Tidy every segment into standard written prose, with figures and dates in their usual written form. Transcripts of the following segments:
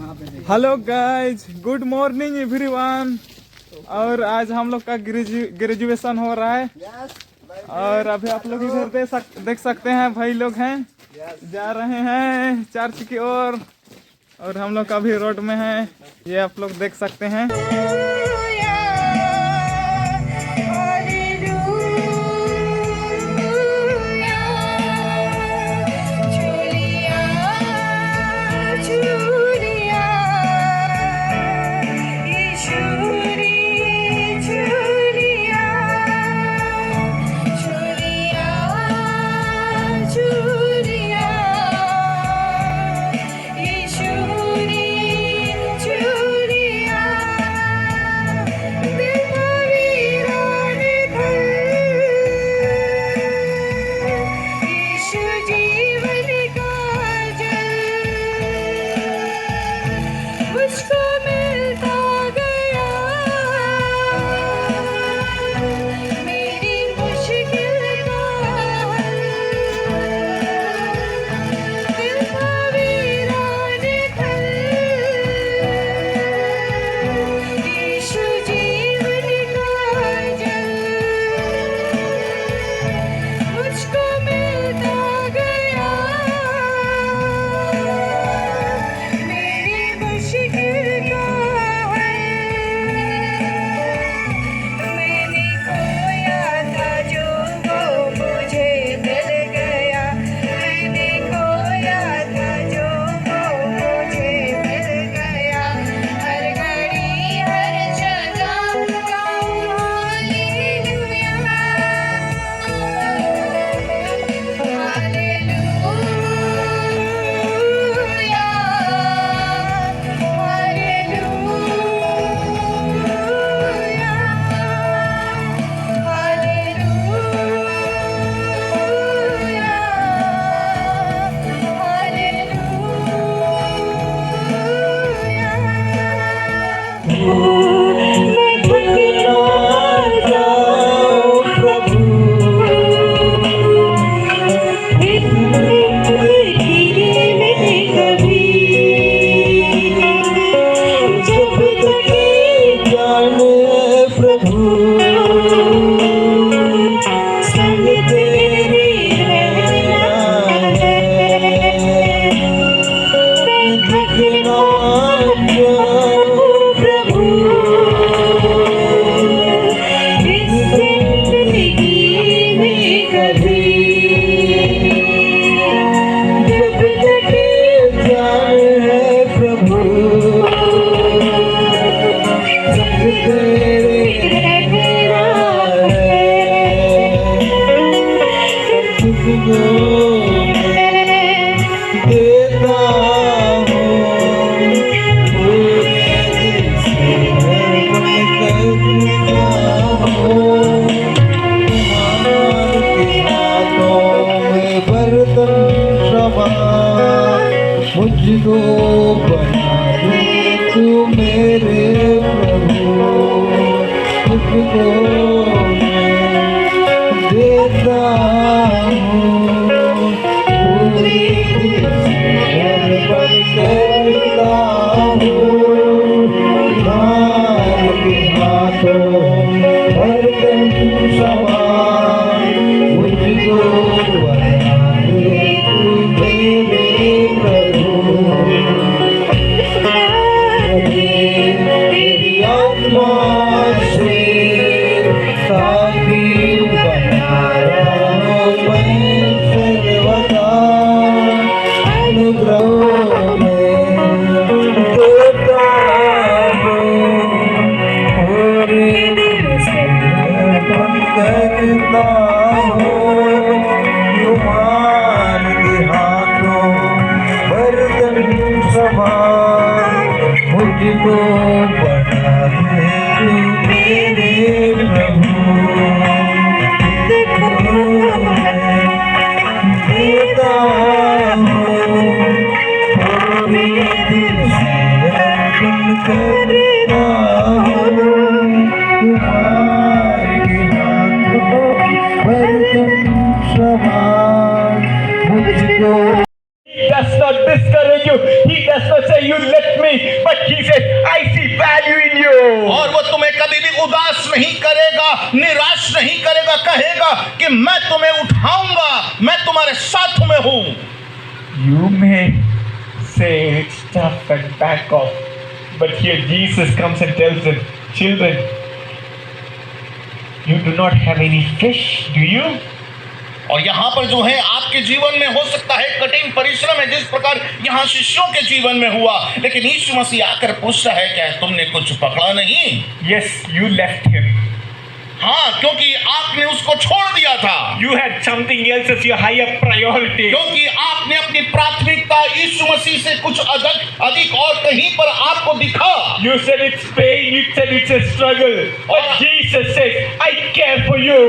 Hello guys, good morning everyone. और आज हम लोग का ग्रेजुएशन हो रहा है और अभी आप लोग इधर देख सकते हैं भाई लोग हैं जा रहे हैं चर्च की ओर और हम लोग अभी रोड में हैं, ये आप लोग देख सकते हैं। मुझको बना दे तू मेरे प्रभु, मुझको मैं देता हूँ पूरी अर्पण करता हूँ। हाथ के हाथों बर्तन समान मुझको बना दे तू मेरे तेरी आत्मा से reject me, but he said, I see value in you. और वो तुम्हें कभी भी उदास नहीं करेगा, निराश नहीं करेगा, कहेगा कि मैं तुम्हें उठाऊंगा, मैं तुम्हारे साथ में हूं। You may say it's tough and back off, but here Jesus comes and tells them, children, you do not have any fish, do you? और यहाँ पर जो है आपके जीवन में हो सकता है कठिन परिश्रम है, जिस प्रकार यहाँ शिष्यों के जीवन में हुआ, लेकिन यीशु मसीह आकर पूछता है क्या तुमने कुछ पकड़ा नहीं? Yes, you left him. हाँ, क्योंकि आपने उसको छोड़ दिया था। You had something else as your higher priority. क्योंकि आपने अपनी प्राथमिकता यीशु मसीह से कुछ अधिक और कहीं पर आपको दिखा। You said it's pain, you said it's a struggle. But Jesus says, I care for you.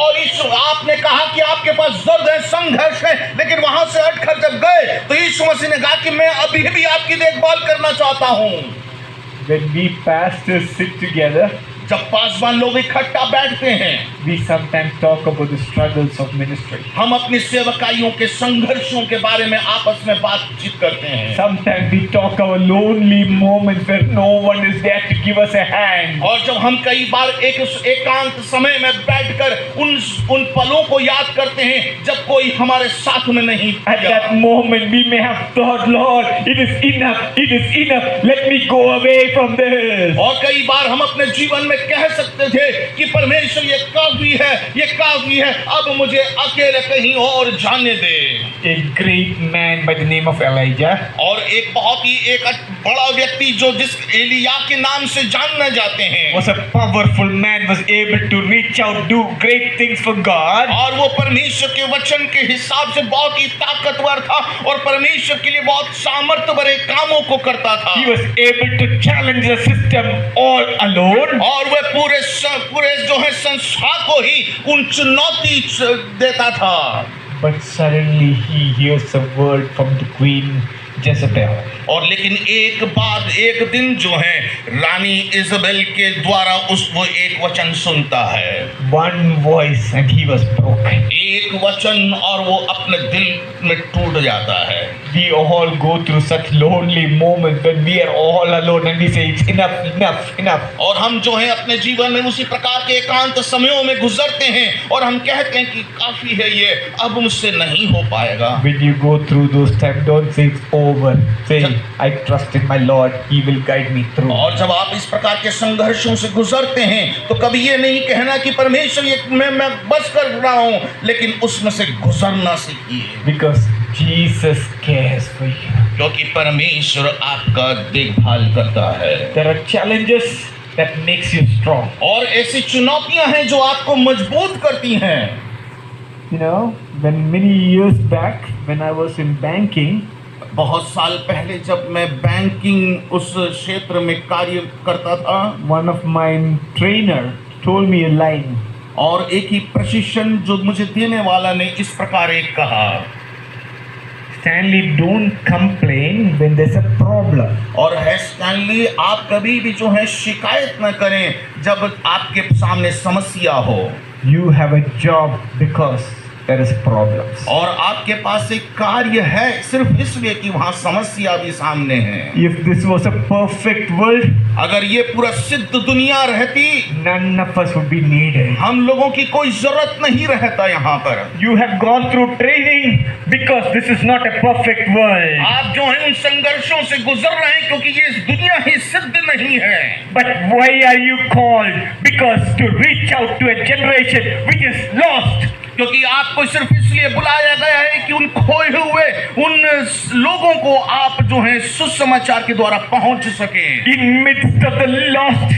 और यीशु आपने कहा कि आपके पास दर्द है, संघर्ष है, लेकिन वहां से हटकर जब गए तो यीशु मसीह ने कहा कि मैं अभी भी आपकी देखभाल करना चाहता हूं। When we pastors sit together, जब पासवान लोग इकट्ठा बैठते हैं, we sometimes talk about the struggles of ministry. हम अपनी सेवकाइयों के संघर्षों के बारे में आपस में बातचीत करते हैं। Sometimes we talk our lonely moments where no one is there to give us a hand. और जब हम कई बार एकांत समय में बैठकर उन पलों को याद करते हैं जब कोई हमारे साथ में नहीं। At that moment we may have thought, Lord, it is enough, let me go away from this. और कई बार हम अपने जीवन में कह सकते थे कि परमेश्वर ये काफी है, अब मुझे अकेले कहीं और जाने दे। A great man by the name of Elijah, और एक बहुत ही एक बड़ा व्यक्ति जो जिस एलिया के नाम से जाने जाते हैं, was a powerful man, was able to reach out, do great things for God. और वो परमेश्वर के वचन के हिसाब से बहुत ही ताकतवर था और परमेश्वर के लिए बहुत सामर्थ्य भरे कामों को करता था। He was able to challenge the system all alone. और वह पूरे जो है संसार को ही उन चुनौती देता था। But suddenly he hears a word from the queen Jezebel. और लेकिन एक दिन जो है रानी इज़ाबेल के द्वारा वो एक वचन सुनता है। One voice and he was broken. एक वचन और वो अपने दिल में टूट जाता है। We all go through such lonely moments when we are all alone and we say it's enough. और हम जो है अपने जीवन में उसी प्रकार के एकांत समयों में गुजरते हैं और हम कहते हैं कि काफी है ये, अब मुझसे नहीं हो पाएगा। When you go through those times, don't say it's over. Say, I trust in my Lord, He will guide me through. और जब आप इस प्रकार के संघर्षों से गुजरते हैं तो कभी ये नहीं कहना कि परमेश्वर ये मैं बस कर रहा हूँ, लेकिन उसमें से गुजरना सीखिए। Because Jesus cares for you. क्योंकि परमेश्वर आपका देखभाल करता है। There are challenges that makes you strong. और ऐसी चुनौतियां हैं जो आपको मजबूत करती हैं। You know, when many years back, when I was in banking, बहुत साल पहले जब मैं बैंकिंग उस क्षेत्र में कार्य करता था, one of my trainer told me a line. और एक ही प्रशिक्षण जो मुझे देने वाला ने इस प्रकार एक कहा, Stanley, don't complain when there's a problem. और है स्टैनली, आप कभी भी जो है शिकायत न करें जब आपके सामने समस्या हो। You have a job because there is problems. और आपके पास एक कार्य है सिर्फ इसलिए कि वहाँ समस्या भी सामने है। If this was a perfect world, अगर ये पूरा सिद्ध दुनिया रहती, none of us would be needed. हम लोगों की कोई जरूरत नहीं रहता यहाँ पर। You have gone through training because this is not a perfect world. आप जो है उन संघर्षों से गुजर रहे हैं क्योंकि ये दुनिया ही सिद्ध नहीं है। But why are you called? Because to reach out to a generation which is lost. क्योंकि आपको सिर्फ इसलिए बुलाया गया है कि उन खोए हुए उन लोगों को आप जो है सुसमाचार के द्वारा पहुंच सके। In midst of the lost,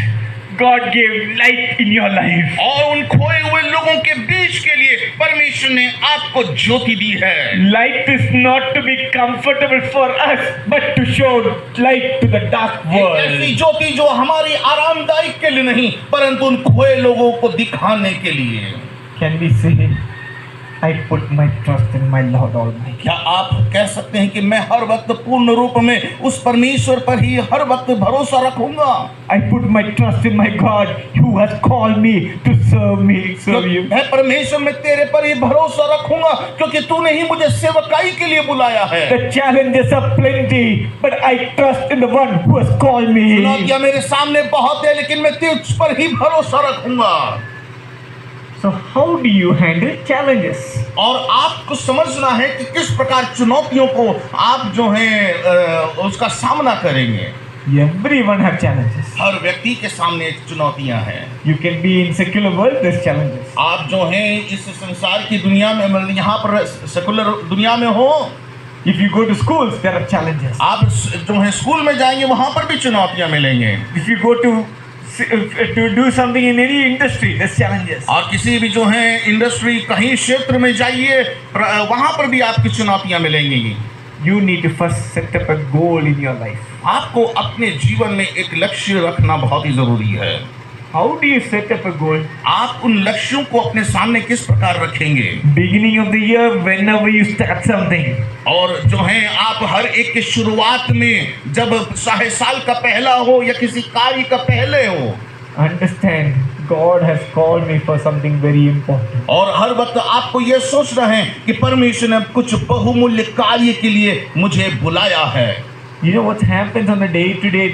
God gave light in your life. और उन खोए हुए लोगों के बीच के लिए परमेश्वर ने आपको ज्योति दी है। Light is not to be comfortable for us, but to show light to the dark world. ऐसी ज्योति जो हमारी आरामदायक के लिए नहीं, परंतु उन खोए लोगों को दिखाने के लिए। Can we say, I put my trust in my Lord Almighty. क्या आप कह सकते हैं कि मैं हर वक्त पूर्ण रूप में उस परमेश्वर पर ही हर वक्त भरोसा रखूंगा? I put my trust in my God who has called me to serve you. मैं परमेश्वर में तेरे पर ही भरोसा रखूंगा क्योंकि तूने ही मुझे सेवकाई के लिए बुलाया है। The challenges are plenty, but I trust in the one who has called me. चुनौतियां मेरे सामने बहुत है लेकिन मैं तुझ पर ही भरोसा रखूंगा। So how do you handle challenges? और आपको समझना है कि किस प्रकार चुनौतियों को आप जो है उसका सामना करेंगे। Everyone have challenges. हर व्यक्ति के सामने चुनौतियां हैं। You can be in secular world, there's challenges. आप जो हैं इस संसार की दुनिया में मतलब यहाँ पर सेकुलर दुनिया में हो, If you go to schools, there are challenges. आप जो है स्कूल में जाएंगे वहां पर भी चुनौतियां मिलेंगे। If you go to do something in any industry, there's challenges. और किसी भी जो है इंडस्ट्री कहीं क्षेत्र में जाइए वहां पर भी आपकी चुनौतियां मिलेंगी। You need to first set up a goal in your life. आपको अपने जीवन में एक लक्ष्य रखना बहुत ही जरूरी है। How do you set up a goal? आप उन लक्ष्यों को अपने सामने किस प्रकार रखेंगे? Beginning of the year, whenever you start something. और जो है आप हर एक की शुरुआत में जब चाहे साल का पहला हो या किसी कार्य का पहले हो, Understand, God has called me for something very important. और हर वक्त आपको यह सोचना है कि परमेश्वर ने कुछ बहुमूल्य कार्य के लिए मुझे बुलाया है। You know what happens on the day-to-day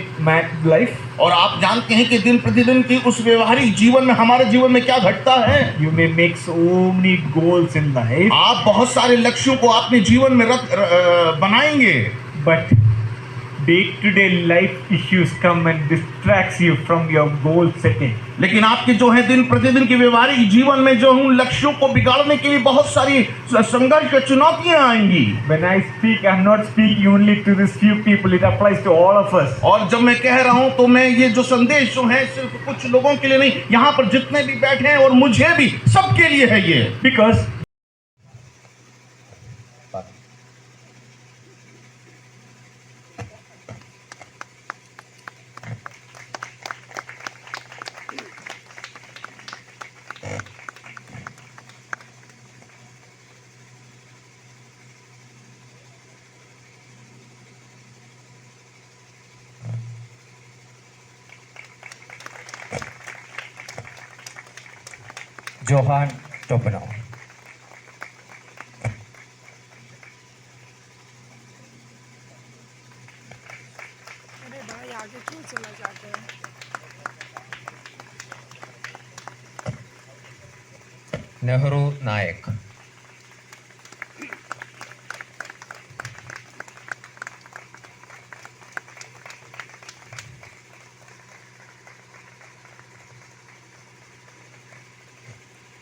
life? और आप जानते हैं कि दिन प्रतिदिन की उस व्यवहारिक जीवन में हमारे जीवन में क्या घटता है? You may make so many goals in life. आप बहुत सारे लक्ष्यों को अपने जीवन में बनाएंगे, but day-to-day life issues come and distracts you from your goal setting. लेकिन आपके जो है दिन प्रतिदिन के व्यवहारिक जीवन में जो उन लक्ष्यों को बिगाड़ने के लिए बहुत सारी संघर्ष और चुनौतियां आएंगी। When I speak, I'm not speaking only to these few people. It applies to all of us. और जब मैं कह रहा हूं तो मैं ये जो संदेश जो है सिर्फ कुछ लोगों के लिए नहीं, यहाँ पर जितने भी बैठे हैं और मुझे भी, सबके लिए है ये। Because Johan Toppenau. अरे भाई आगे क्यों चला जाते हैं? Nehru Nayak.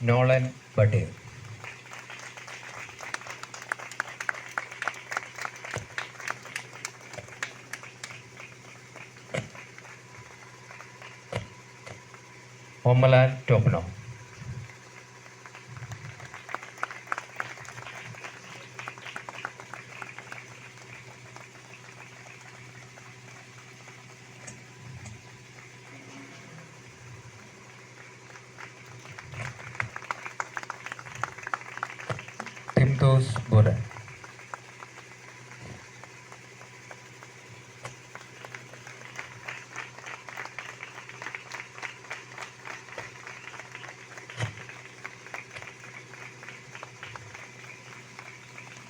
Nolan Patel. Homeland Toppenau. Timtos Bora.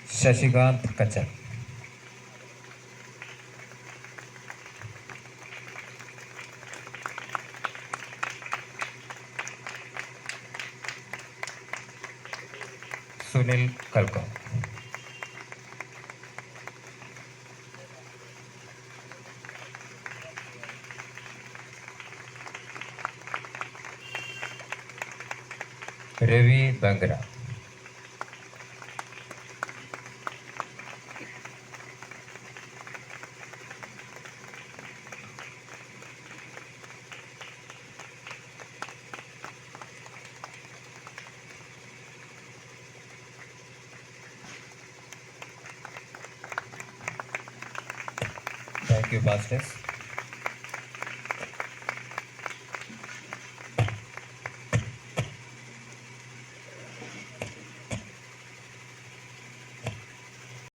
Shashikant Kachar. Sunil Kalka. Ravi Bangra. Thank you, pastors.